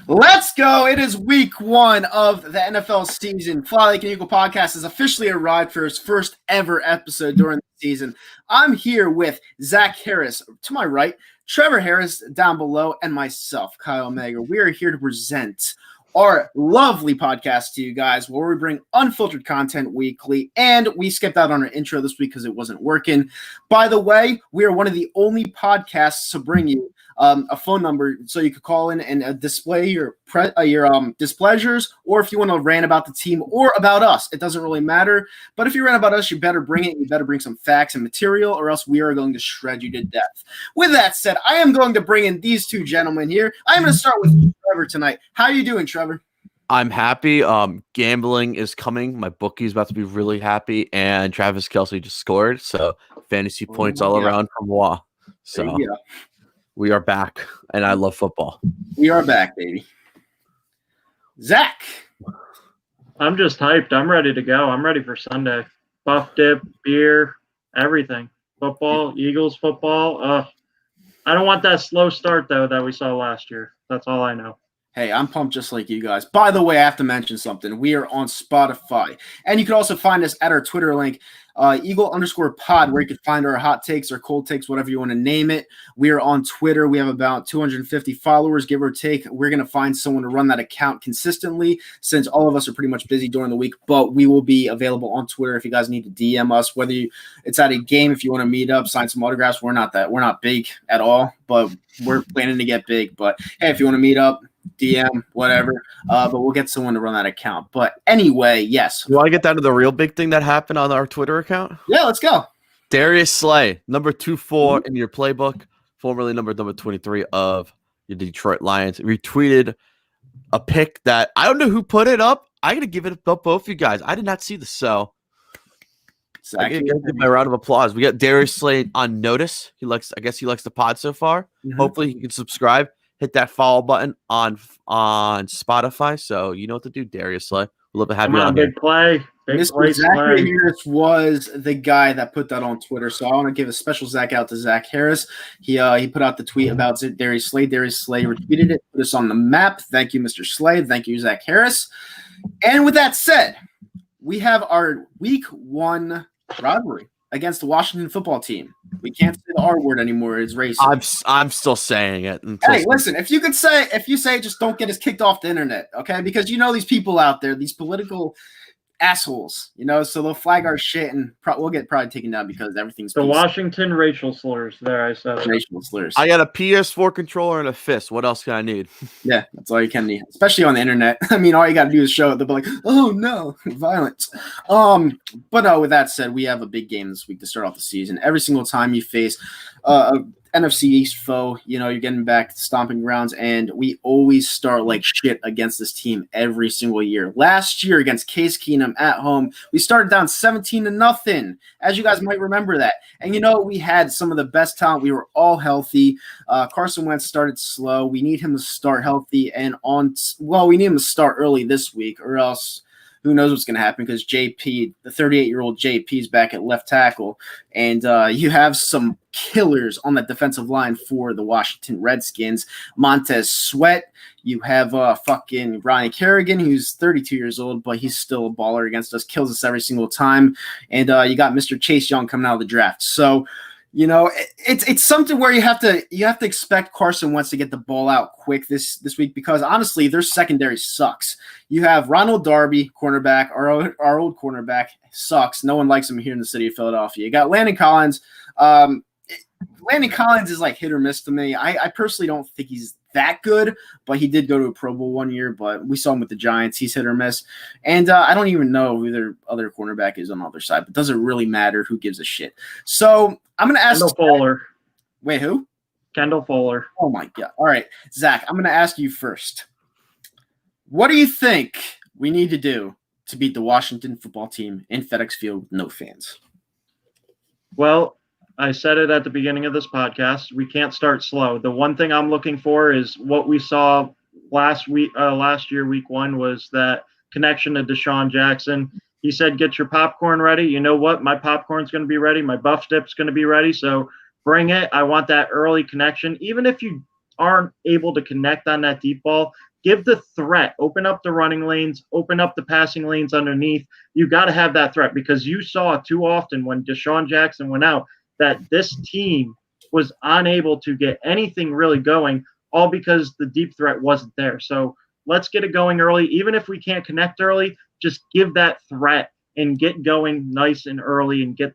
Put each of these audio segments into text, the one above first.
Let's go. It is week one of the NFL season. Fly Like an Eagle podcast has officially arrived for its first ever episode during the season. I'm here with Zach Harris to my right, Trevor Harris down below, and myself, Kyle Mega. We are here to present our lovely podcast to you guys where we bring unfiltered content weekly, and we skipped out on our intro this week because it wasn't working. By the way, we are one of the only podcasts to bring you a phone number so you could call in and display your displeasures, or if you want to rant about the team or about us. It doesn't really matter. But if you rant about us, you better bring it. You better bring some facts and material, or else we are going to shred you to death. With that said, I am going to bring in these two gentlemen here. I am going to start with Trevor tonight. How are you doing, Trevor? I'm happy. Gambling is coming. My bookie's about to be really happy, and Travis Kelce just scored. So fantasy points all around from Wa. So we are back, and I love football. We are back, baby. Zach. I'm just hyped. I'm ready to go. I'm ready for Sunday. Buff dip, beer, everything. Football, Eagles football. I don't want that slow start, though, that we saw last year. That's all I know. Hey, I'm pumped just like you guys. By the way, I have to mention something. We are on Spotify. And you can also find us at our Twitter link, Eagle_pod, where you can find our hot takes or cold takes, whatever you want to name it. We are on Twitter. We have about 250 followers, give or take. We're going to find someone to run that account consistently since all of us are pretty much busy during the week. But we will be available on Twitter if you guys need to DM us, whether it's at a game, if you want to meet up, sign some autographs. We're not big at all, but we're planning to get big. But, hey, if you want to meet up, DM, whatever, but we'll get someone to run that account. But anyway, yes. You want to get down to the real big thing that happened on our Twitter account? Yeah, let's go. Darius Slay, number 24 in your playbook, formerly number 23 of your Detroit Lions, retweeted a pic that I don't know who put it up. I got to give it up both you guys. I did not see the so. I give my round of applause. We got Darius Slay on notice. I guess he likes the pod so far. Mm-hmm. Hopefully he can subscribe. Hit that follow button on Spotify. So you know what to do, Darius Slay. We'll love to have you on. Big play. Mr. Zach Harris was the guy that put that on Twitter. So I want to give a special Zach out to Zach Harris. He put out the tweet about Darius Slay. Darius Slay retweeted it, put us on the map. Thank you, Mr. Slay. Thank you, Zach Harris. And with that said, we have our week one rivalry against the Washington football team. We can't say the R word anymore. It's racist. I'm still saying it. Hey, listen, if you say it, just don't get us kicked off the internet, okay? Because you know these people out there, these political assholes, so they'll flag our shit and we'll get probably taken down because everything's the Washington racial slurs. There, I said racial slurs. I got a PS4 controller and a fist. What else can I need? Yeah, that's all you can need, especially on the internet. I mean, all you got to do is show it. They'll be like, "Oh no, violence." But no. With that said, we have a big game this week to start off the season. Every single time you face a NFC East foe, you're getting back to stomping grounds, and we always start like shit against this team every single year. Last year against Case Keenum at home, we started down 17-0, as you guys might remember that. And we had some of the best talent. We were all healthy. Carson Wentz started slow. We need him to start healthy we need him to start early this week, or else who knows what's going to happen, because JP, the 38-year-old JP, is back at left tackle. And you have some killers on that defensive line for the Washington Redskins. Montez Sweat. You have fucking Ryan Kerrigan, who's 32 years old, but he's still a baller against us, kills us every single time. And you got Mr. Chase Young coming out of the draft. So, it's something where you have to expect Carson Wentz to get the ball out quick this week, because honestly, their secondary sucks. You have Ronald Darby, cornerback, our old cornerback, sucks. No one likes him here in the city of Philadelphia. You got Landon Collins. Landon Collins is like hit or miss to me. I personally don't think he's that good, but he did go to a Pro Bowl one year, but we saw him with the Giants. He's hit or miss. And I don't even know who their other cornerback is on the other side, but doesn't really matter. Who gives a shit? So I'm going to ask Kendall Fuller. Wait, who? Kendall Fuller. Oh, my God. All right, Zach, I'm going to ask you first. What do you think we need to do to beat the Washington football team in FedEx Field with no fans? Well, I said it at the beginning of this podcast. We can't start slow. The one thing I'm looking for is what we saw last year, week one, was that connection to Deshaun Jackson. He said, get your popcorn ready. You know what? My popcorn's going to be ready. My buff dip's going to be ready. So bring it. I want that early connection. Even if you aren't able to connect on that deep ball, give the threat, open up the running lanes, open up the passing lanes underneath. You got to have that threat, because you saw too often when Deshaun Jackson went out that this team was unable to get anything really going, all because the deep threat wasn't there. So let's get it going early. Even if we can't connect early, just give that threat and get going nice and early and get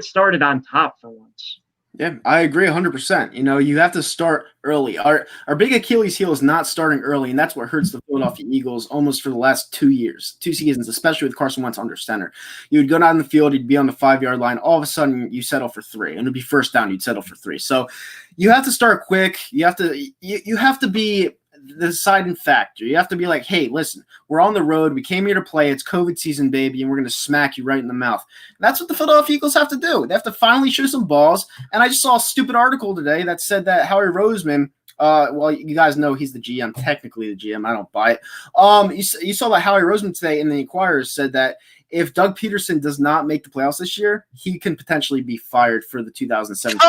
started on top for once. Yeah, I agree 100%. You have to start early. Our big Achilles heel is not starting early, and that's what hurts the Philadelphia Eagles almost for the last 2 seasons, especially with Carson Wentz under center. You would go down the field, you'd be on the 5-yard line. All of a sudden, you settle for 3, and it'd be first down. You'd settle for 3. So you have to start quick. You have to be the deciding factor. You have to be like, hey, listen, we're on the road. We came here to play. It's COVID season, baby, and we're going to smack you right in the mouth. And that's what the Philadelphia Eagles have to do. They have to finally show some balls. And I just saw a stupid article today that said that Howie Roseman, well, you guys know he's the GM, technically the GM. I don't buy it. You saw that Howie Roseman today in the Inquirer said that if Doug Peterson does not make the playoffs this year, he can potentially be fired for the 2017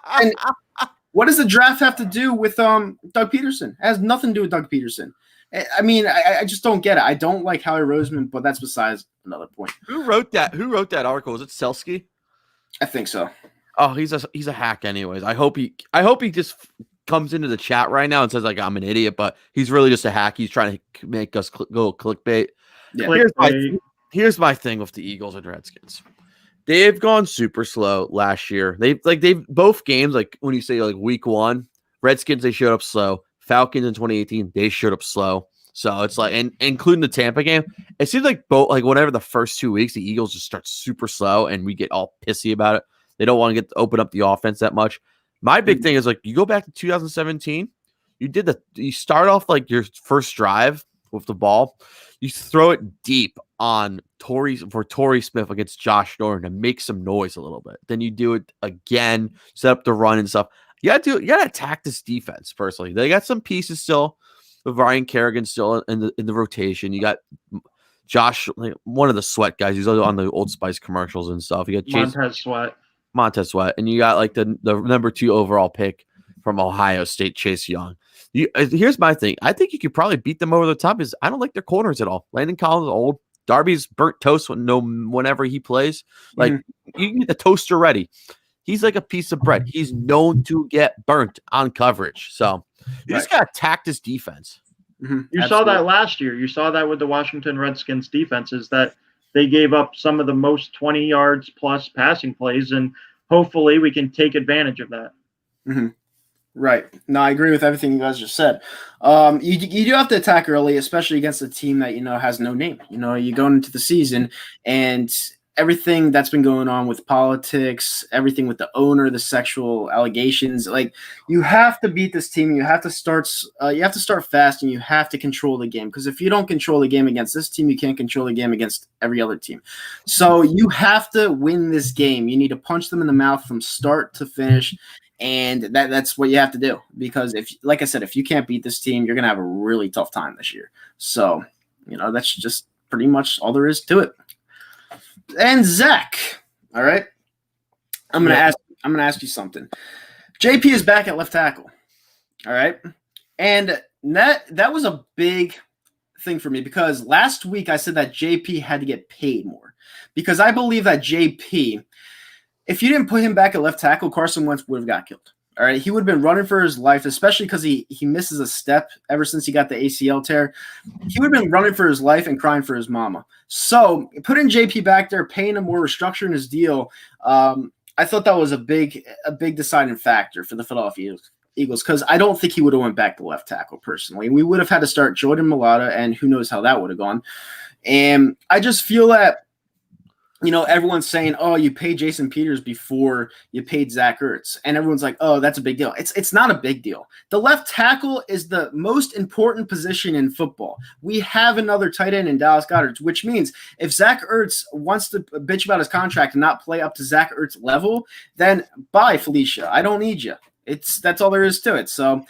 And what does the draft have to do with Doug Peterson? It has nothing to do with Doug Peterson. I mean, I just don't get it. I don't like Howie Roseman, but that's besides another point. Who wrote that article? Was it Selsky? I think so. Oh, he's a hack anyways. I hope he just comes into the chat right now and says like I'm an idiot, but he's really just a hack. He's trying to make us go clickbait. Yeah. Here's my thing with the Eagles and Redskins. They've gone super slow last year. They've both games, like when you say like week 1, Redskins, they showed up slow. Falcons in 2018, they showed up slow. So it's like, and including the Tampa game, it seems like both, like whatever the first 2 weeks, the Eagles just start super slow and we get all pissy about it. They don't want to open up the offense that much. My big thing is like, you go back to 2017, you start off like your first drive with the ball, you throw it deep on Torrey Smith against Josh Norman to make some noise a little bit. Then you do it again, set up the run and stuff. You gotta attack this defense personally. They got some pieces still. With Ryan Kerrigan still in the rotation. You got Josh, like, one of the Sweat guys. He's on the Old Spice commercials and stuff. You got Montez Sweat, and you got like the number 2 overall pick from Ohio State, Chase Young. Here's my thing. I think you could probably beat them over the top. Is I don't like their corners at all. Landon Collins is old. Darby's burnt toast whenever he plays. Like you can get the toaster ready. He's like a piece of bread. He's known to get burnt on coverage. So you just got to attack this defense. Mm-hmm. You saw that last year. You saw that with the Washington Redskins defenses, that they gave up some of the most 20 yards plus passing plays, and hopefully we can take advantage of that. Mm-hmm. Right. No, I agree with everything you guys just said. You do have to attack early, especially against a team that, has no name. You go into the season and everything that's been going on with politics, everything with the owner, the sexual allegations, like you have to beat this team. You have to start fast, and you have to control the game. Because if you don't control the game against this team, you can't control the game against every other team. So you have to win this game. You need to punch them in the mouth from start to finish. And that's what you have to do, because like I said, if you can't beat this team, you're going to have a really tough time this year. So, that's just pretty much all there is to it. And Zach, all right, I'm going to ask you something. JP is back at left tackle. All right. And that was a big thing for me, because last week I said that JP had to get paid more, because I believe that JP, if you didn't put him back at left tackle, Carson Wentz would have got killed. All right, he would have been running for his life, especially because he misses a step ever since he got the ACL tear. He would have been running for his life and crying for his mama. So putting JP back there, paying him more, restructuring his deal, I thought that was a big deciding factor for the Philadelphia Eagles, because I don't think he would have went back to left tackle personally. We would have had to start Jordan Mailata, and who knows how that would have gone. And I just feel that, everyone's saying, oh, you paid Jason Peters before you paid Zach Ertz. And everyone's like, oh, that's a big deal. It's not a big deal. The left tackle is the most important position in football. We have another tight end in Dallas Goedert, which means if Zach Ertz wants to bitch about his contract and not play up to Zach Ertz level, then bye, Felicia. I don't need you. That's all there is to it. So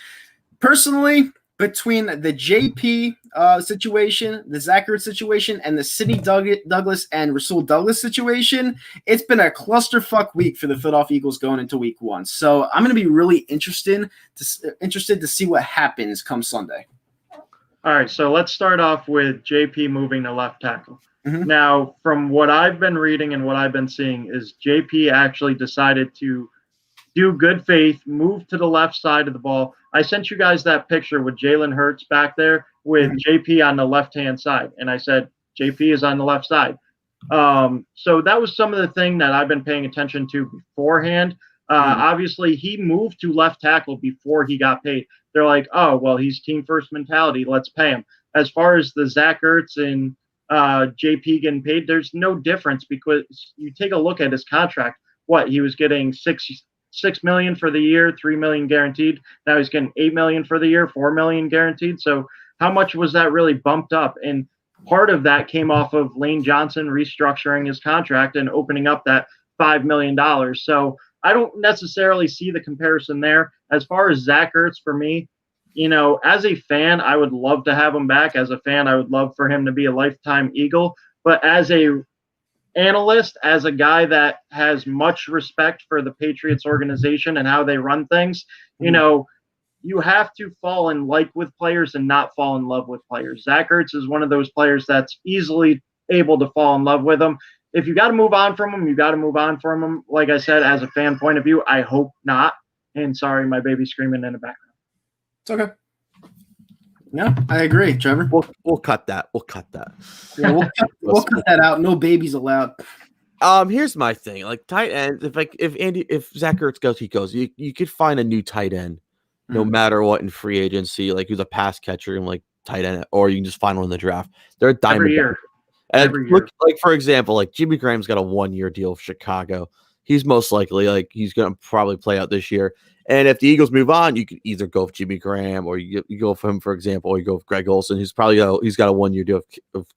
personally, between the JP situation, the Zach Ertz situation, and the Sidney Douglas and Rasul Douglas situation, it's been a clusterfuck week for the Philadelphia Eagles going into week 1. So I'm going to be really interested to see what happens come Sunday. All right, so let's start off with JP moving to left tackle. Mhm. Now, from what I've been reading and what I've been seeing is JP actually decided to do good faith, move to the left side of the ball. I sent you guys that picture with Jalen Hurts back there with JP on the left-hand side, and I said JP is on the left side. So that was some of the thing that I've been paying attention to beforehand. Obviously, he moved to left tackle before he got paid. They're like, oh, well, he's team first mentality. Let's pay him. As far as the Zach Ertz and JP getting paid, there's no difference because you take a look at his contract. What, he was getting $6 million for the year, $3 million guaranteed. Now he's getting $8 million for the year, $4 million guaranteed. So how much was that really bumped up? And part of that came off of Lane Johnson restructuring his contract and opening up that $5 million. So I don't necessarily see the comparison there. As far as Zach Ertz, for me, as a fan, I would love to have him back. As a fan, I would love for him to be a lifetime Eagle. But as a analyst, as a guy that has much respect for the Patriots organization and how they run things, you have to fall in like with players and not fall in love with players. Zach Ertz is one of those players that's easily able to fall in love with them. If you got to move on from him, you got to move on from him. Like I said, as a fan point of view, I hope not. And sorry, my baby's screaming in the background. It's okay. Yeah, I agree, Trevor. We'll cut that. We'll cut that. Yeah, we'll cut that out. No babies allowed. Here's my thing. Like tight end, if Zach Ertz goes, he goes. You could find a new tight end, no matter what in free agency, like who's a pass catcher and like tight end, or you can just find one in the draft. They're a diamond every year. And look, like for example, like Jimmy Graham's got a 1-year deal with Chicago. He's most likely he's going to probably play out this year. And if the Eagles move on, you could either go with Jimmy Graham or you go for him, for example, or you go with Greg Olsen, who's probably he's got a 1-year deal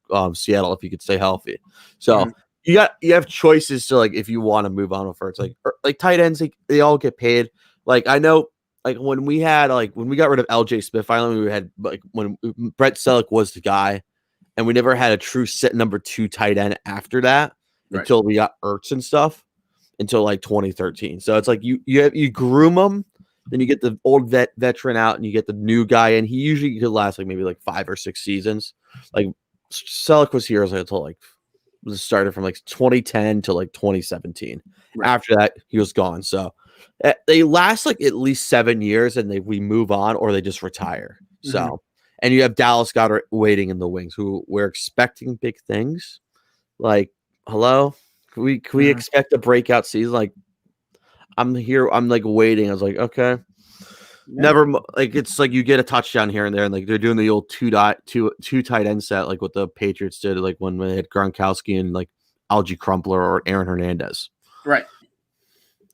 of Seattle if he could stay healthy. So you have choices to like if you want to move on with Ertz. Like tight ends, they all get paid. Like I know, like when we got rid of LJ Smith, finally we had like when Brett Selleck was the guy, and we never had a true set number 2 tight end after that until we got Ertz and stuff. Until like 2013. So it's like you groom them, then you get the old veteran out and you get the new guy, and he usually could last like maybe like 5 or 6 seasons. Like Selleck was here until like was started from like 2010 to like 2017. After that, he was gone. So they last like at least 7 years, and we move on or they just retire. So and you have Dallas Goedert waiting in the wings, who we're expecting big things. Like, hello. Can we expect a breakout season? Like, I'm here. I'm like waiting. I was like, okay, never. Like, it's like you get a touchdown here and there, and like they're doing the old two tight end set, like what the Patriots did, like when they had Gronkowski and like Algie Crumpler or Aaron Hernandez. Right.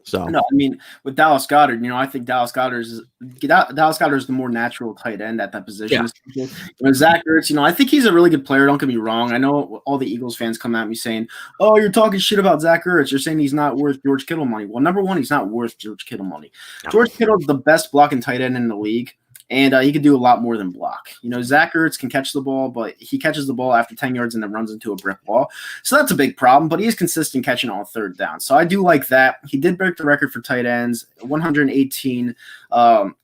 So no, I mean with Dallas Goedert, I think Dallas Goedert is the more natural tight end at that position. Yeah. Zach Ertz, I think he's a really good player. Don't get me wrong. I know all the Eagles fans come at me saying, "Oh, you're talking shit about Zach Ertz. You're saying he's not worth George Kittle money." Well, number one, he's not worth George Kittle money. No. George Kittle is the best blocking tight end in the league. And he can do a lot more than block. Zach Ertz can catch the ball, but he catches the ball after 10 yards and then runs into a brick wall. So that's a big problem, but he is consistent catching on third down. So I do like that. He did break the record for tight ends, 118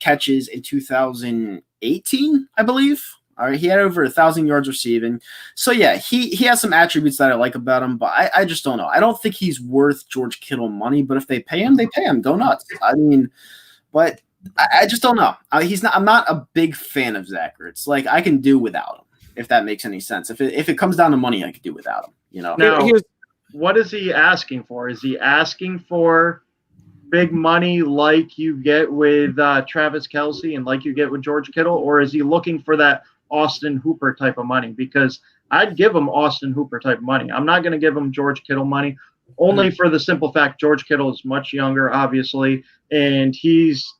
catches in 2018, I believe. All right, he had over 1,000 yards receiving. So, yeah, he has some attributes that I like about him, but I just don't know. I don't think he's worth George Kittle money, but if they pay him, they pay him. Go nuts. I mean, but – I just don't know. I'm not a big fan of Zach Ertz. Like, I can do without him, if that makes any sense. If it comes down to money, I could do without him. Now, what is he asking for? Is he asking for big money like you get with Travis Kelce and like you get with George Kittle, or is he looking for that Austin Hooper type of money? Because I'd give him Austin Hooper type of money. I'm not going to give him George Kittle money, only for the simple fact George Kittle is much younger, obviously, and he's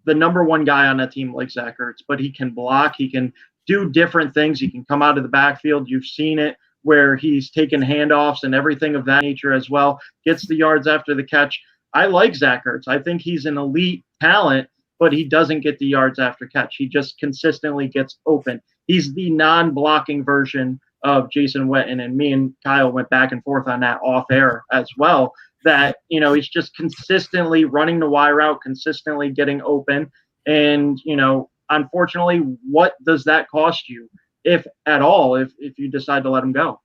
the number one guy on that team like Zach Ertz, but he can block. He can do different things. He can come out of the backfield. You've seen it where he's taken handoffs and everything of that nature as well, gets the yards after the catch. I like Zach Ertz. I think he's an elite talent, but he doesn't get the yards after catch. He just consistently gets open. He's the non-blocking version of Jason Witten, and me and Kyle went back and forth on that off air as well, that, he's just consistently running the Y route, consistently getting open. And, unfortunately, what does that cost you, if at all, if you decide to let him go?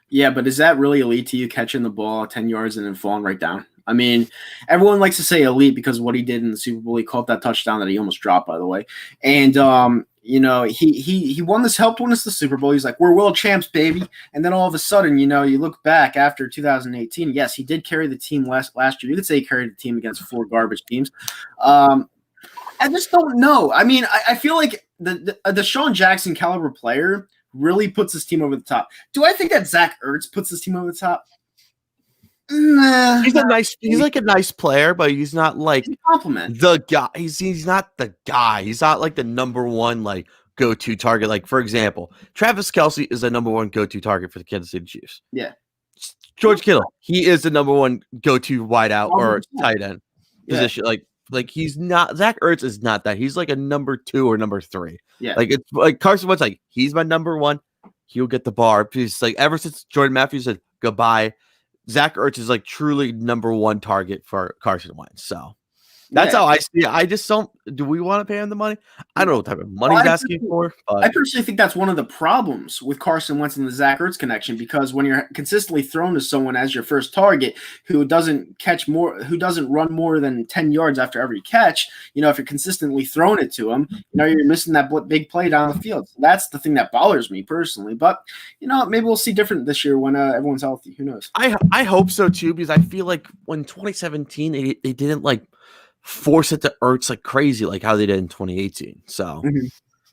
Yeah, but is that really elite to you, catching the ball 10 yards and then falling right down? I mean, everyone likes to say elite because of what he did in the Super Bowl. He caught that touchdown that he almost dropped, by the way. And, he won this, helped win us the Super Bowl. He's like, we're world champs, baby. And then all of a sudden, you look back after 2018. Yes, he did carry the team last year. You could say he carried the team against 4 garbage teams. I just don't know. I mean, I feel like the Deshaun Jackson caliber player really puts his team over the top. Do I think that Zach Ertz puts his team over the top? Nah. He's like a nice player, but he's not like compliment the guy. He's not the guy. He's not like the number one like go-to target. Like, for example, Travis Kelce is the number one go-to target for the Kansas City Chiefs. Yeah. George Kittle, he is the number one go-to wideout or tight end position. Like he's not. Zach Ertz is not that. He's like a number 2 or number 3. Yeah. Like it's like Carson Wentz. Like he's my number 1. He'll get the bar. He's like ever since Jordan Matthews said goodbye, Zach Ertz is like truly number 1 target for Carson Wentz. So that's how I see it. I just don't. Do we want to pay him the money? I don't know what type of money he's asking for. But I personally think that's one of the problems with Carson Wentz and the Zach Ertz connection, because when you're consistently thrown to someone as your first target who doesn't run more than 10 yards after every catch, if you're consistently throwing it to him, you're missing that big play down the field. So that's the thing that bothers me personally. But maybe we'll see different this year when everyone's healthy. Who knows? I hope so too, because I feel like when 2017 they didn't like force it to Ertz like crazy, like how they did in 2018. So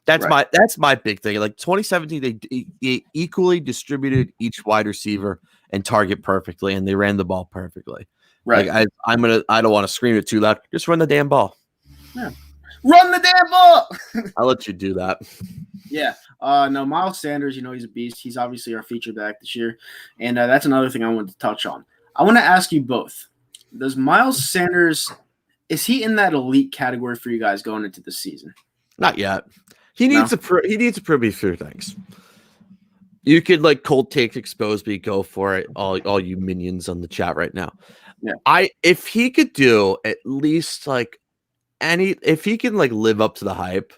that's my big thing. Like 2017, they equally distributed each wide receiver and target perfectly, and they ran the ball perfectly. Right. Like I don't want to scream it too loud. Just run the damn ball. Yeah. Run the damn ball. I'll let you do that. Yeah. No, Miles Sanders, he's a beast. He's obviously our feature back this year. And that's another thing I wanted to touch on. I want to ask you both. Does Miles Sanders, is he in that elite category for you guys going into the season? Not yet. He needs to prove a few things. You could like cold take expose me, go for it, all you minions on the chat right now. Yeah. If he could do at least like if he can like live up to the hype,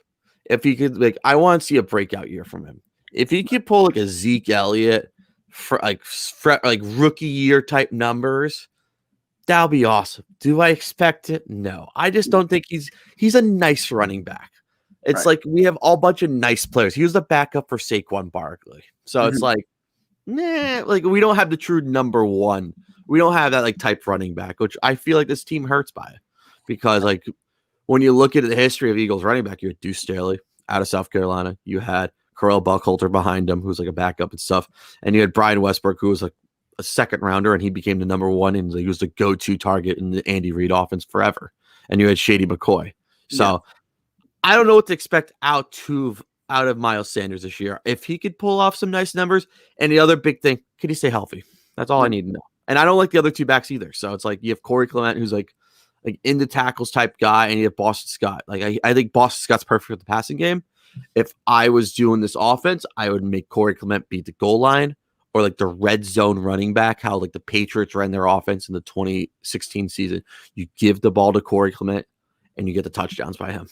if he could I want to see a breakout year from him. If he could pull like a Zeke Elliott for like rookie year type numbers, that'll be awesome. Do I expect it? No. I just don't think he's a nice running back. It's like we have all bunch of nice players. He was the backup for Saquon Barkley. So it's like, like we don't have the true number 1. We don't have that like type running back, which I feel like this team hurts by, because like when you look at the history of Eagles running back, you had Deuce Staley out of South Carolina. You had Correll Buckhalter behind him, who's like a backup and stuff. And you had Brian Westbrook, who was like a second rounder, and he became the number 1, and he was the go-to target in the Andy Reid offense forever. And you had Shady McCoy. So I don't know what to expect out of Miles Sanders this year. If he could pull off some nice numbers, and the other big thing, could he stay healthy? That's all I need to know. And I don't like the other 2 backs either. So it's like you have Corey Clement, who's like in the tackles type guy, and you have Boston Scott. Like I think Boston Scott's perfect for the passing game. If I was doing this offense, I would make Corey Clement beat the goal line, or like the red zone running back, how like the Patriots ran their offense in the 2016 season. You give the ball to Corey Clement and you get the touchdowns by him.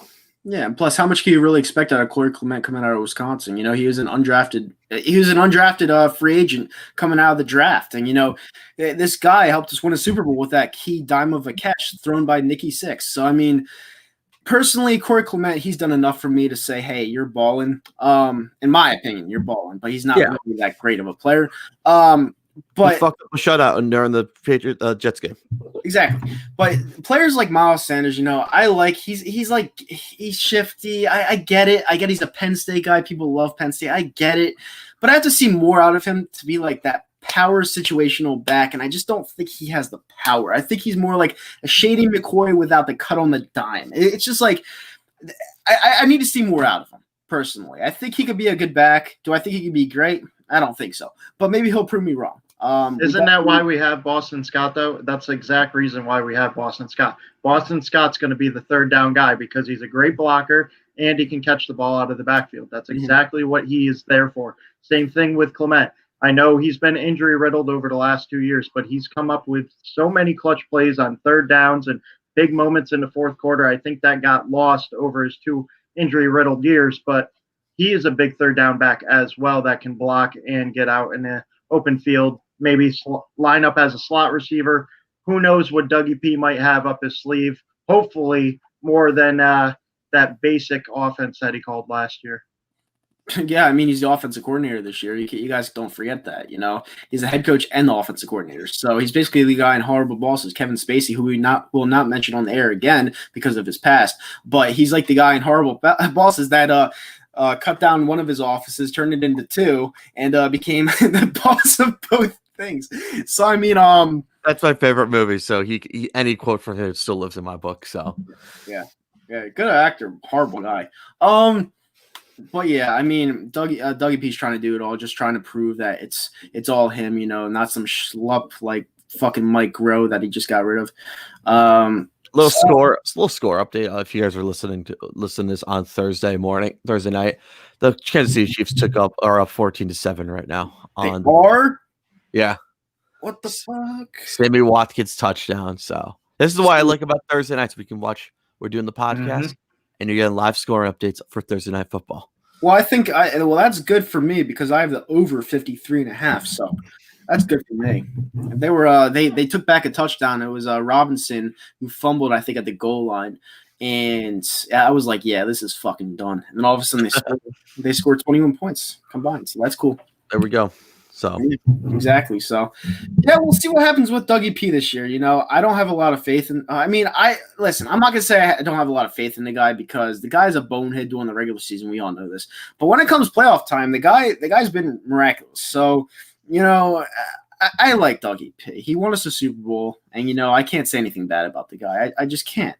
Yeah, and plus, how much can you really expect out of Corey Clement coming out of Wisconsin? He was an undrafted free agent coming out of the draft, and this guy helped us win a Super Bowl with that key dime of a catch thrown by Nicky Sixx. So I mean, personally, Corey Clement, he's done enough for me to say, hey, you're balling. In my opinion, you're balling, but he's not really that great of a player. But he fucked up a shutout during the Patriots Jets game. Exactly. But players like Miles Sanders, I like he's shifty. I get it. I get he's a Penn State guy. People love Penn State. I get it. But I have to see more out of him to be like that power situational back, and I just don't think he has the power. I think he's more like a Shady McCoy without the cut on the dime. It's just like I need to see more out of him personally. I think he could be a good back. Do I think he could be great? I don't think so. But maybe he'll prove me wrong. Isn't that why we have Boston Scott, though? That's the exact reason why we have Boston Scott. Boston Scott's going to be the third down guy because he's a great blocker and he can catch the ball out of the backfield. That's exactly what he is there for. Same thing with Clement. I know he's been injury riddled over the last 2 years, but he's come up with so many clutch plays on third downs and big moments in the fourth quarter. I think that got lost over his 2 injury riddled years, but he is a big third down back as well that can block and get out in the open field, maybe line up as a slot receiver. Who knows what Dougie P might have up his sleeve? Hopefully more than that basic offense that he called last year. Yeah, I mean, he's the offensive coordinator this year. You guys don't forget that, He's the head coach and the offensive coordinator. So he's basically the guy in Horrible Bosses, Kevin Spacey, who we will not mention on the air again because of his past. But he's like the guy in Horrible Bosses that cut down one of his offices, turned it into 2, and became the boss of both things. So, I mean, that's my favorite movie. So he any quote from him still lives in my book. So yeah, good actor, horrible guy. But yeah, I mean, Dougie P's trying to do it all, just trying to prove that it's all him, not some schlup like fucking Mike Groh that he just got rid of. Little score update. If you guys are listening to this on Thursday night, the Kansas City Chiefs are up 14-7 right now. Yeah. What the fuck? Sammy Watkins touchdown. So this is why I like about Thursday nights. We can watch. We're doing the podcast. And you're getting live scoring updates for Thursday Night Football. Well, I think that's good for me because I have the over 53.5, so that's good for me. They were they took back a touchdown. It was Robinson who fumbled, I think, at the goal line, and I was like, yeah, this is fucking done. And then all of a sudden they scored 21 points combined, so that's cool. There we go. So exactly. So yeah, we'll see what happens with Dougie P this year. I don't have a lot of faith in. I'm not gonna say I don't have a lot of faith in the guy because the guy's a bonehead during the regular season. We all know this. But when it comes playoff time, the guy's been miraculous. So I like Dougie P. He won us a Super Bowl, and I can't say anything bad about the guy. I just can't.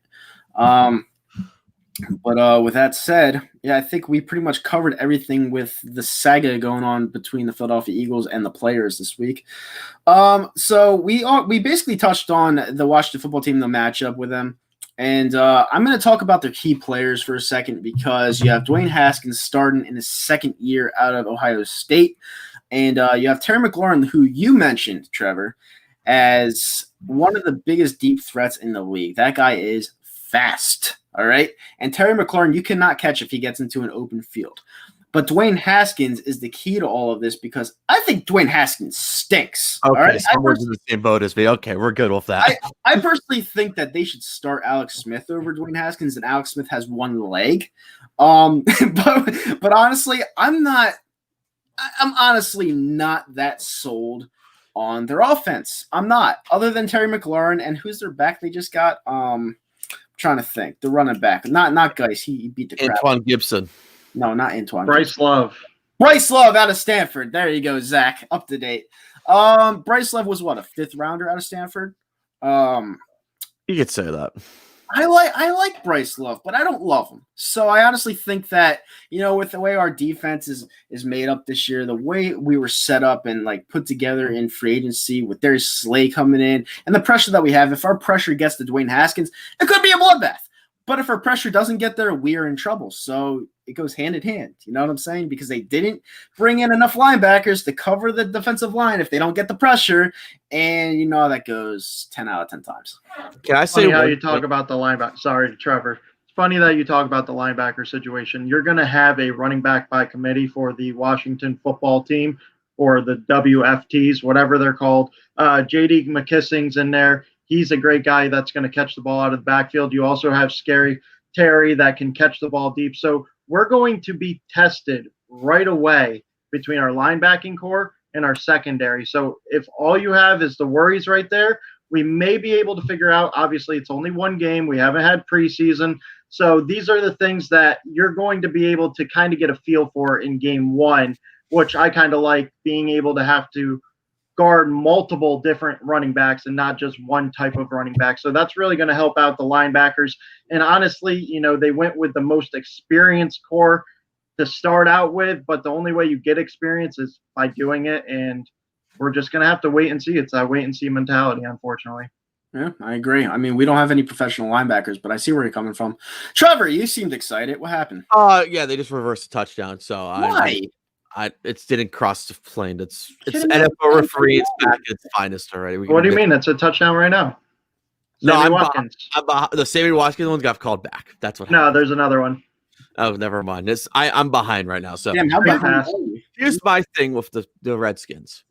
But with that said, yeah, I think we pretty much covered everything with the saga going on between the Philadelphia Eagles and the players this week. So we basically touched on the Washington football team, the matchup with them. And I'm going to talk about their key players for a second because you have Dwayne Haskins starting in his second year out of Ohio State. And you have Terry McLaurin, who you mentioned, Trevor, as one of the biggest deep threats in the league. That guy is fast. All right. And Terry McLaurin, you cannot catch if he gets into an open field. But Dwayne Haskins is the key to all of this because I think Dwayne Haskins stinks. Okay, all right? Someone's in the same boat as me. Okay, we're good with that. I personally think that they should start Alex Smith over Dwayne Haskins, and Alex Smith has one leg. But honestly, I'm honestly not that sold on their offense. I'm not. Other than Terry McLaurin, and who's their back they just got? Trying to think. The running back. Not Geis. He beat the crap. Antoine Gibson. No, not Antoine. Bryce Love. Bryce Love out of Stanford. There you go, Zach. Up to date. Bryce Love was what, a 5th rounder out of Stanford? You could say that. I like Bryce Love, but I don't love him. So I honestly think that, with the way our defense is made up this year, the way we were set up and put together in free agency with Darius Slay coming in and the pressure that we have, if our pressure gets to Dwayne Haskins, it could be a bloodbath. But if our pressure doesn't get there, we are in trouble. So it goes hand in hand. You know what I'm saying? Because they didn't bring in enough linebackers to cover the defensive line if they don't get the pressure. And you know how that goes 10 out of 10 times. Can I say how you talk about the linebacker? Sorry, Trevor. It's funny that you talk about the linebacker situation. You're going to have a running back by committee for the Washington football team or the WFTs, whatever they're called. J.D. McKissing's in there. He's a great guy that's going to catch the ball out of the backfield. You also have Scary Terry that can catch the ball deep. So we're going to be tested right away between our linebacking core and our secondary. So if all you have is the worries right there, we may be able to figure out. Obviously, it's only one game. We haven't had preseason. So these are the things that you're going to be able to kind of get a feel for in game one, which I kind of like being able to have to guard multiple different running backs and not just one type of running back. So that's really going to help out the linebackers. And honestly, they went with the most experienced core to start out with, but the only way you get experience is by doing it. And we're just gonna have to wait and see. It's that wait and see mentality, unfortunately. Yeah, I agree. I mean, we don't have any professional linebackers, but I see where you're coming from. Trevor, you seemed excited. What happened? Yeah, they just reversed a touchdown. So Why? it didn't cross the plane. It's Kidding me? NFL referee. It's back at its finest already. What do you mean? It's a touchdown right now. No, Sammy I'm Watkins. the Sammy Watkins ones got called back. That's what No, happened. there's another one. Oh, never mind. I'm behind right now. So Damn, how Great behind pass. are you? here's my thing with the Redskins.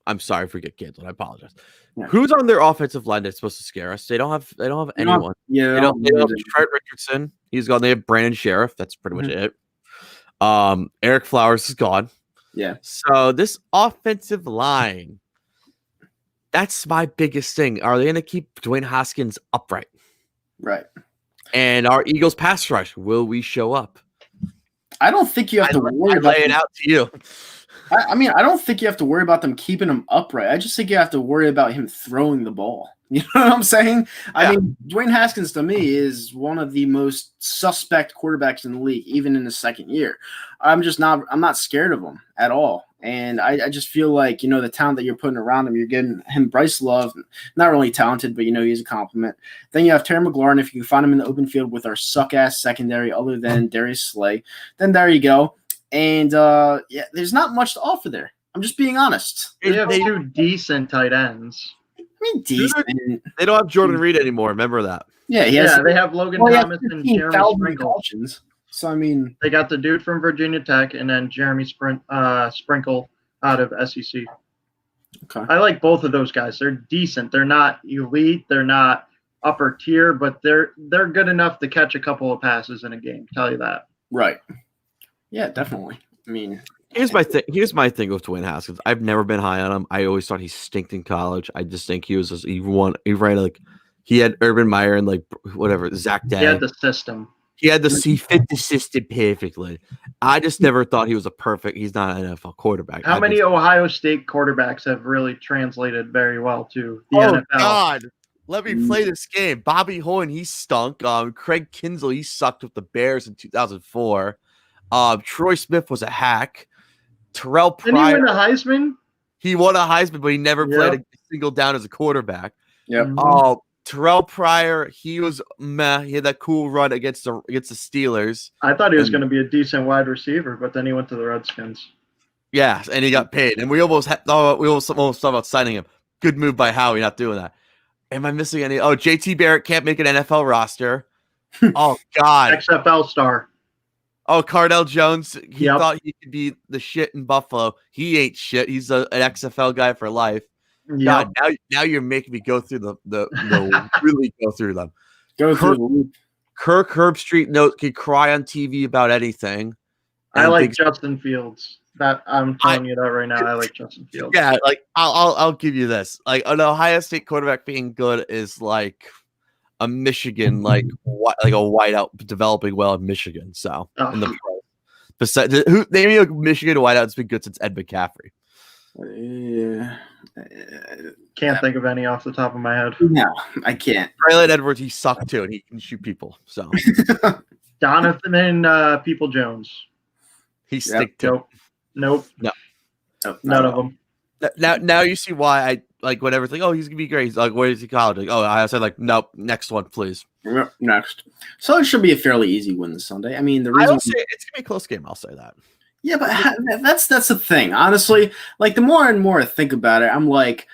I'm sorry if we get canceled. I apologize. Yeah. Who's on their offensive line that's supposed to scare us? They don't have anyone. Yeah, They don't have Trent Richardson. He's gone. They have Brandon Sheriff. That's pretty much it. Eric Flowers is gone. Yeah. So this offensive line, that's my biggest thing. Are they going to keep Dwayne Haskins upright? Right. And our Eagles pass rush, will we show up? I don't think you have to worry about lay it out to you. I mean, I don't think you have to worry about them keeping him upright. I just think you have to worry about him throwing the ball. You know what I'm saying? I mean, Dwayne Haskins to me is one of the most suspect quarterbacks in the league, even in his second year. I'm not scared of him at all. And I just feel like, you know, the talent that you're putting around him, you're getting him Bryce Love, not really talented, but, you know, he's a compliment. Then you have Terry McLaurin. If you can find him in the open field with our suck-ass secondary other than Darius Slay, then there you go. And, yeah, there's not much to offer there. I'm just being honest. They have two decent tight ends. I mean, decent. They don't have Jordan Reed anymore. Remember that. Yeah, They have Logan Thomas and Jeremy Sprinkle. So, I mean, They got the dude from Virginia Tech and then Jeremy Sprinkle out of SEC. okay. I like both of those guys. They're decent. They're not elite. They're not upper tier, but they're good enough to catch a couple of passes in a game. Tell you that. Right. Yeah, definitely. I mean, Here's my thing. Here's my thing with Dwayne Haskins. I've never been high on him. I always thought he stinked in college. I just think he was just, he had Urban Meyer and like whatever Zach Day. He had the system. He fit the system perfectly. I just never thought he was he's not an NFL quarterback. How many Ohio State quarterbacks have really translated very well to the Oh NFL? God. Let me play this game. Bobby Hoyne, he stunk. Craig Kinzel, he sucked with the Bears in 2004. Troy Smith was a hack. Terrell Pryor. Didn't he win a Heisman? He won a Heisman, but he never played a single down as a quarterback. Yep. Terrell Pryor, he was meh. He had that cool run against the Steelers. I thought he was going to be a decent wide receiver, but then he went to the Redskins. Yeah, and he got paid. And we almost thought about signing him. Good move by Howie, not doing that. Am I missing any? Oh, JT Barrett can't make an NFL roster. Oh God. XFL star. Oh, Cardell Jones. He Yep. thought he could be the shit in Buffalo. He ain't shit. He's an XFL guy for life. Yeah. God, now you're making me go through the really go through them. Go through the loop. Kirk Herbstreit could cry on TV about anything. I And like thinks- Justin Fields. That I'm telling you that right now. I like Justin Fields. Yeah, like I'll give you this. Like an Ohio State quarterback being good is like a Michigan, like a whiteout developing well in Michigan. So in the pros. Besides, name me a Michigan whiteout that's been good since Ed McCaffrey. Yeah. Can't think of any off the top of my head. No, I can't. Braylon Edwards, he sucked too, and he can shoot people. So Donovan and People Jones. he stick too. Nope. No. None of them. Now you see why I like whatever. It's like, oh, he's gonna be great. He's like, where is he college? Like, oh, I said like, nope. Next one, please. Next. So it should be a fairly easy win this Sunday. I mean, the I reason will say it's gonna be a close game. I'll say that. Yeah, but that's the thing. Honestly, like the more and more I think about it, I'm like,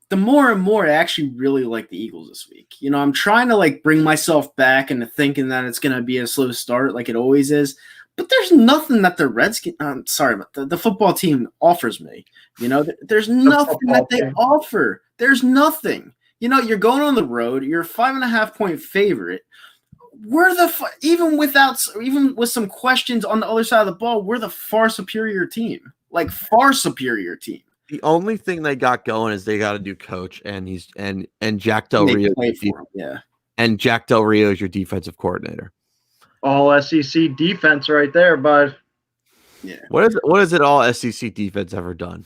the more and more I actually really like the Eagles this week. You know, I'm trying to like bring myself back into thinking that it's gonna be a slow start like it always is. But there's nothing that the Redskins, but the football team offers me. You know, there's nothing that they offer. There's nothing. You know, you're going on the road. You're a 5.5 point favorite. We're even with some questions on the other side of the ball, we're the far superior team. Like far superior team. The only thing they got going is they got a new coach, and Jack Del Rio. Yeah, and Jack Del Rio is your defensive coordinator. All SEC defense right there, bud. Yeah. What is it all SEC defense ever done?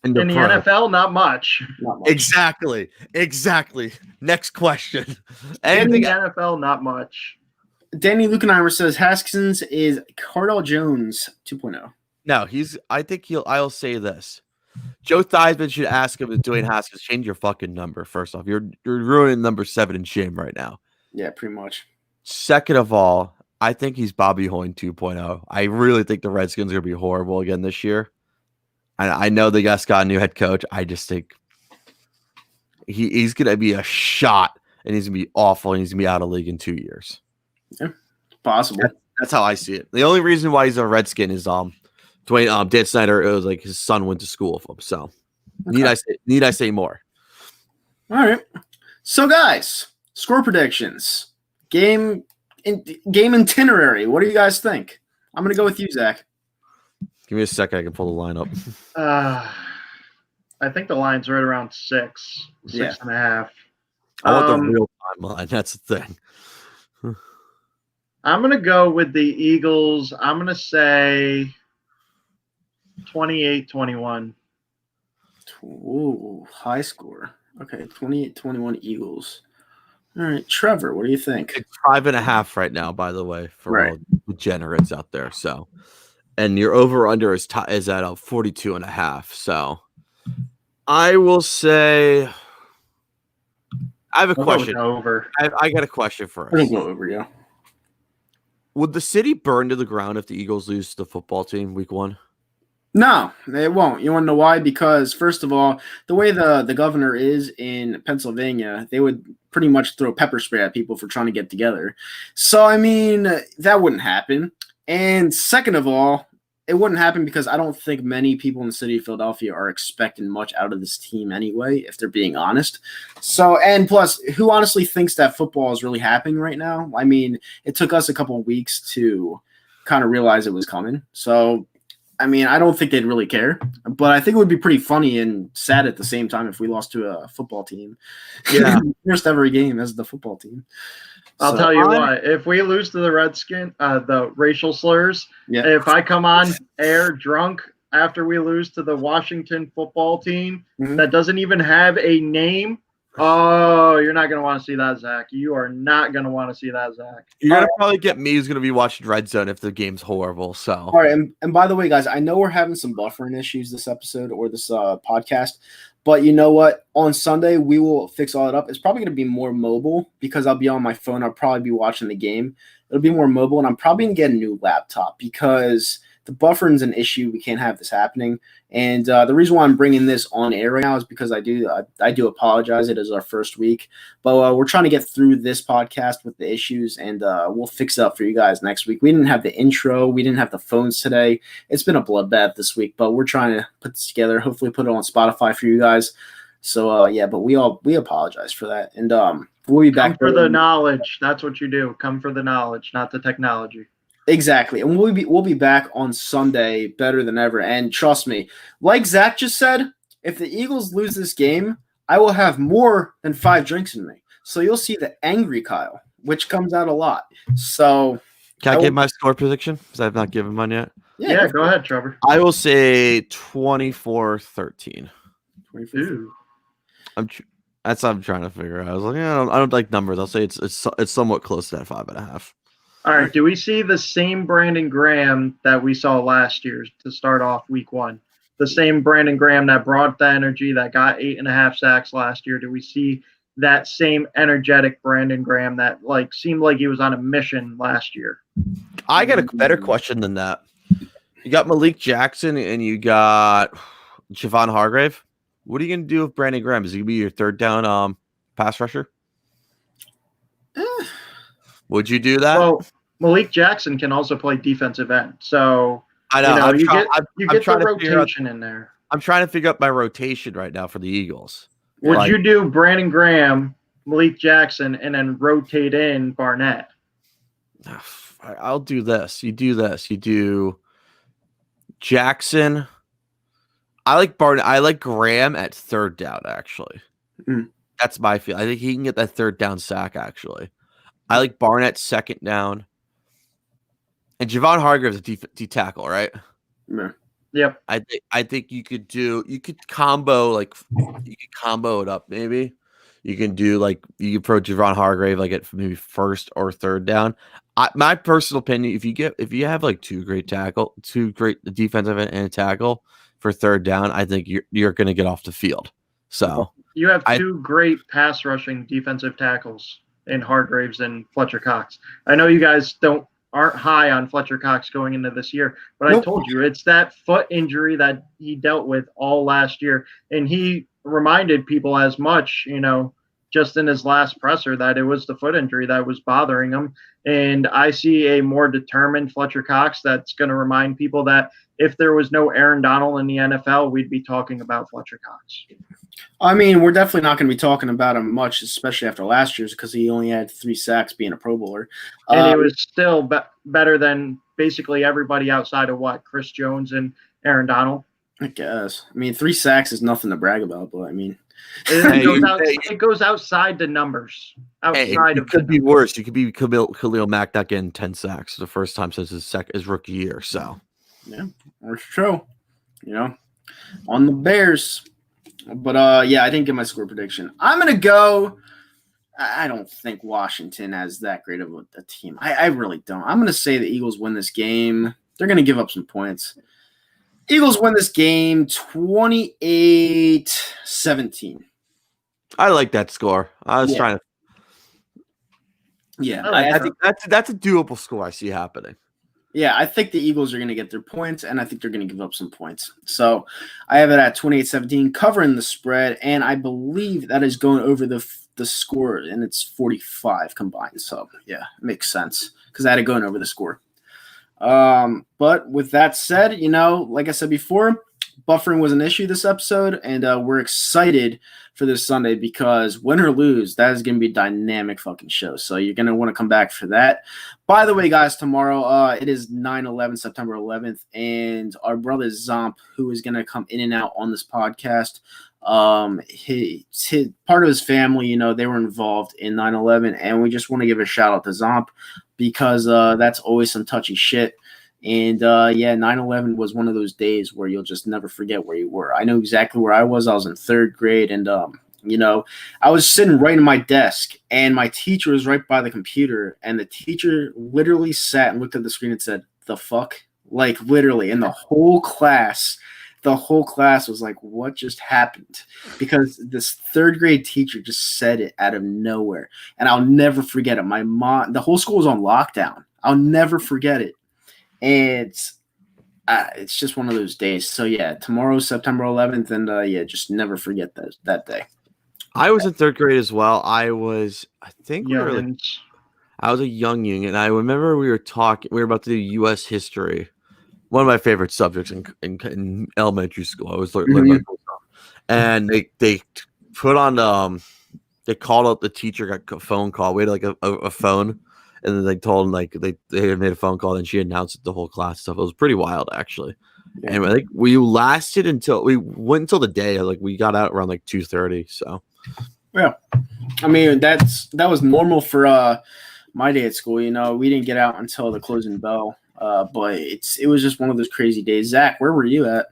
In the NFL, not much. Exactly. Next question. In the NFL, not much. Danny Lukenheimer says Haskins is Cardell Jones 2.0. No, I'll say this. Joe Theismann should ask him if Dwayne Haskins change your fucking number. First off, you're ruining number 7 in shame right now. Yeah, pretty much. Second of all, I think he's Bobby Hoyne 2.0. I really think the Redskins are going to be horrible again this year. And I know they got a new head coach. I just think he's going to be a shot, and he's going to be awful, and he's going to be out of league in 2 years. Yeah, possible. That's how I see it. The only reason why he's a Redskin is Dan Snyder. It was like his son went to school with him. So need I say more? All right. So guys, score predictions, game itinerary. What do you guys think? I'm gonna go with you, Zach. Give me a second. I can pull the line up. I think the line's right around 6.5. I want the real time line. That's the thing. I'm going to go with the Eagles. I'm going to say 28-21. Ooh, high score. Okay, 28-21 Eagles. All right, Trevor, what do you think? It's 5.5 right now, by the way, for all degenerates out there. So, and your over under is at 42.5. So, I will say, I have a question. Over. I got a question for us. I think go over, yeah. Would the city burn to the ground if the Eagles lose to the football team week 1? No, it won't. You want to know why? Because, first of all, the way the governor is in Pennsylvania, they would pretty much throw pepper spray at people for trying to get together. So, I mean, that wouldn't happen. And second of all, it wouldn't happen because I don't think many people in the city of Philadelphia are expecting much out of this team anyway, if they're being honest. So, and plus, who honestly thinks that football is really happening right now? I mean, it took us a couple of weeks to kind of realize it was coming. So, I mean, I don't think they'd really care, but I think it would be pretty funny and sad at the same time if we lost to a football team. Yeah. First ever game as the football team. I'll tell you what, if we lose to the Redskins, the racial slurs, if I come on air drunk after we lose to the Washington football team that doesn't even have a name, oh, you're not going to want to see that, Zach. You are not going to want to see that, Zach. You're going to probably get me who's going to be watching Red Zone if the game's horrible. So, all right. And by the way, guys, I know we're having some buffering issues this episode or this podcast, but you know what? On Sunday, we will fix all that up. It's probably going to be more mobile because I'll be on my phone. I'll probably be watching the game. It'll be more mobile, and I'm probably going to get a new laptop because the buffering's an issue. We can't have this happening. And the reason why I'm bringing this on air right now is because I do apologize. It is our first week, but we're trying to get through this podcast with the issues, and we'll fix it up for you guys next week. We didn't have the intro. We didn't have the phones today. It's been a bloodbath this week, but we're trying to put this together, hopefully put it on Spotify for you guys. So, but we apologize for that. And we'll be back. Come for the knowledge. That's what you do. Come for the knowledge, not the technology. Exactly. And we'll be back on Sunday better than ever. And trust me, like Zach just said, if the Eagles lose this game, I will have more than 5 drinks in me. So you'll see the angry Kyle, which comes out a lot. So can I give my score prediction? Because I've not given mine yet. Yeah, go ahead, Trevor. I will say 24-13. 24. That's what I'm trying to figure out. I was like, I don't like numbers. I'll say it's somewhat close to that 5.5. All right. Do we see the same Brandon Graham that we saw last year to start off week 1? The same Brandon Graham that brought the energy, that got 8.5 sacks last year. Do we see that same energetic Brandon Graham that seemed like he was on a mission last year? I got a better question than that. You got Malik Jackson and you got Javon Hargrave. What are you going to do with Brandon Graham? Is he going to be your third down pass rusher? Would you do that? Well, Malik Jackson can also play defensive end. So I know you get the rotation in there. I'm trying to figure out my rotation right now for the Eagles. Would you do Brandon Graham, Malik Jackson, and then rotate in Barnett? I'll do this. You do this. You do Jackson. I like Barnett. I like Graham at third down, actually. That's my feel. I think he can get that third down sack, actually. I like Barnett second down. And Javon Hargrave is a D tackle, right? Yeah. Yep. I think you could combo it up maybe. You can do you can throw Javon Hargrave at maybe first or third down. My personal opinion, if you have 2 great defensive and a tackle, for third down, I think you're going to get off the field. So you have two great pass rushing defensive tackles in Hargraves and Fletcher Cox. I know you guys aren't high on Fletcher Cox going into this year, but I told you it's that foot injury that he dealt with all last year, and he reminded people as much, just in his last presser, that it was the foot injury that was bothering him. And I see a more determined Fletcher Cox that's going to remind people that if there was no Aaron Donald in the NFL, we'd be talking about Fletcher Cox. I mean, we're definitely not going to be talking about him much, especially after last year's, because he only had 3 sacks being a Pro Bowler. And it was still better than basically everybody outside of Chris Jones and Aaron Donald. I guess. I mean, 3 sacks is nothing to brag about, but I mean, it goes outside the numbers. It could be worse. You could be Khalil Mack not getting 10 sacks the first time since his rookie year. So, yeah, that's true. On the Bears. But, yeah, I didn't get my score prediction. I'm going to go – I don't think Washington has that great of a team. I really don't. I'm going to say the Eagles win this game. They're going to give up some points. Eagles win this game 28-17. I like that score. I was trying to – Yeah, I think that's a doable score I see happening. Yeah, I think the Eagles are going to get their points, and I think they're going to give up some points. So I have it at 28-17, covering the spread, and I believe that is going over the score, and it's 45 combined. So, yeah, it makes sense because I had it going over the score. But with that said, like I said before, buffering was an issue this episode, and we're excited for this Sunday because win or lose, that is going to be a dynamic fucking show. So you're going to want to come back for that. By the way, guys, tomorrow it is 9/11, September 11th, and our brother Zomp, who is going to come in and out on this podcast, he part of his family, they were involved in 9/11, and we just want to give a shout out to Zomp because that's always some touchy shit. And, 9/11 was one of those days where you'll just never forget where you were. I know exactly where I was. I was in 3rd grade, and, I was sitting right in my desk, and my teacher was right by the computer, and the teacher literally sat and looked at the screen and said, "The fuck?" Like, literally, and the whole class was like, what just happened? Because this 3rd grade teacher just said it out of nowhere, and I'll never forget it. My mom, the whole school was on lockdown. I'll never forget it. And it's just one of those days. So, yeah, tomorrow's September 11th, and, just never forget that day. I was in 3rd grade as well. I was a young and I remember we were about to do U.S. history, one of my favorite subjects in elementary school. I was learning and they put on they called out the teacher, got a phone call. We had a phone. And then they told him they had made a phone call and she announced it, the whole class stuff. It was pretty wild actually. Yeah. And I think we lasted until the day. We got out around 2:30. So yeah, I mean that was normal for my day at school. We didn't get out until the closing bell. But it was just one of those crazy days. Zach, where were you at?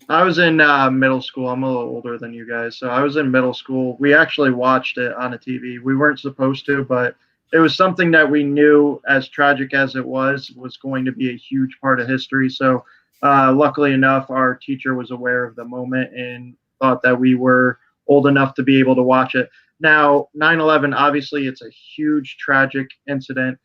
I was in middle school. I'm a little older than you guys, so I was in middle school. We actually watched it on a TV. We weren't supposed to, but it was something that we knew, as tragic as it was going to be a huge part of history. So luckily enough, our teacher was aware of the moment and thought that we were old enough to be able to watch it. Now, 9/11, obviously, it's a huge, tragic incident.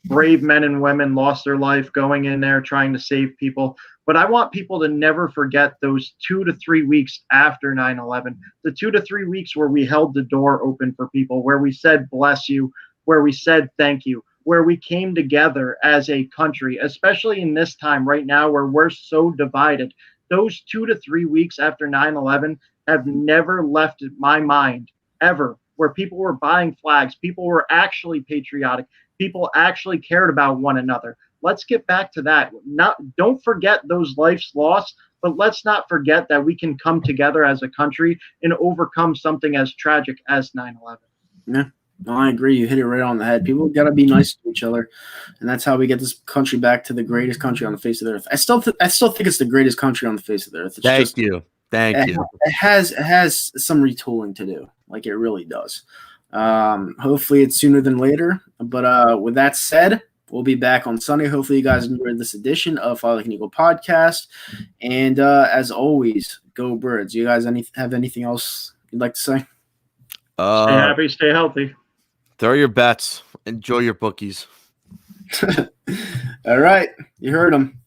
Brave men and women lost their life going in there trying to save people. But I want people to never forget those 2 to 3 weeks after 9/11, the 2 to 3 weeks where we held the door open for people, where we said, bless you, where we said, thank you, where we came together as a country, especially in this time right now where we're so divided. Those 2 to 3 weeks after 9/11 have never left my mind ever, where people were buying flags, people were actually patriotic, people actually cared about one another. Let's get back to that. Don't forget those lives lost, but let's not forget that we can come together as a country and overcome something as tragic as 9/11. Yeah, no, I agree. You hit it right on the head. People got to be nice to each other, and that's how we get this country back to the greatest country on the face of the earth. I still think it's the greatest country on the face of the earth. Thank you. It has some retooling to do, like it really does. Hopefully it's sooner than later. But with that said, We'll be back on Sunday. Hopefully, you guys enjoyed this edition of Fly Like an Eagle podcast. And as always, go Birds. You guys have anything else you'd like to say? Stay happy, stay healthy. Throw your bets. Enjoy your bookies. All right. You heard them.